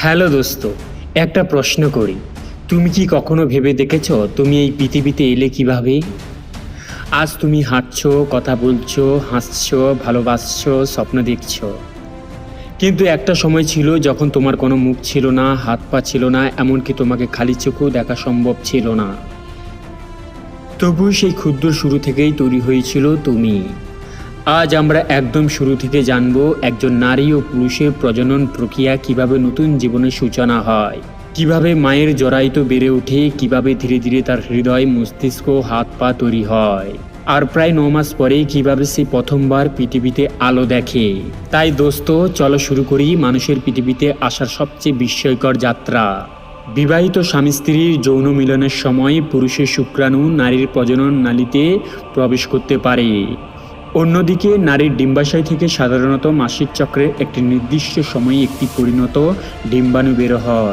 Hello দোস্ত, একটা প্রশ্ন করি। তুমি কি কখনো ভেবে দেখেছো তুমি এই পৃথিবীতে এলে কিভাবে? আজ তুমি হাঁটছো, কথা বলছো, হাসছো, ভালোবাসছো, স্বপ্ন দেখছো। কিন্তু একটা সময় ছিল যখন তোমার কোনো মুখ ছিল না, হাত পা ছিল না, এমনকি তোমাকে খালি চোখেও দেখা সম্ভব ছিল না। তবু সেই ক্ষুদ্র শুরু থেকেই তৈরি হয়েছিল তুমি। আজ আমরা একদম শুরু থেকে জানব একজন নারী ও পুরুষের প্রজনন প্রক্রিয়া, কিভাবে নতুন জীবনের সূচনা হয়, কিভাবে মায়ের জরায়ুতে বেড়ে ওঠে, কিভাবে ধীরে ধীরে তার হৃদয়, মস্তিষ্ক, হাত পা তৈরি হয়, আর প্রায় 9 মাস পরে কিভাবে সে প্রথমবার পৃথিবীতে আলো দেখে। তাই দোস্ত, চলো শুরু করি মানুষের পৃথিবীতে আসার সবচেয়ে বিস্ময়কর যাত্রা। বিবাহিত স্বামী স্ত্রীর যৌন মিলনের সময় পুরুষের শুক্রাণু নারীর প্রজনন নালীতে প্রবেশ করতে পারে। অন্যদিকে নারীর ডিম্বাশয় থেকে সাধারণত মাসিক চক্রের একটি নির্দিষ্ট সময়ে একটি পরিণত ডিম্বাণু বের হয়।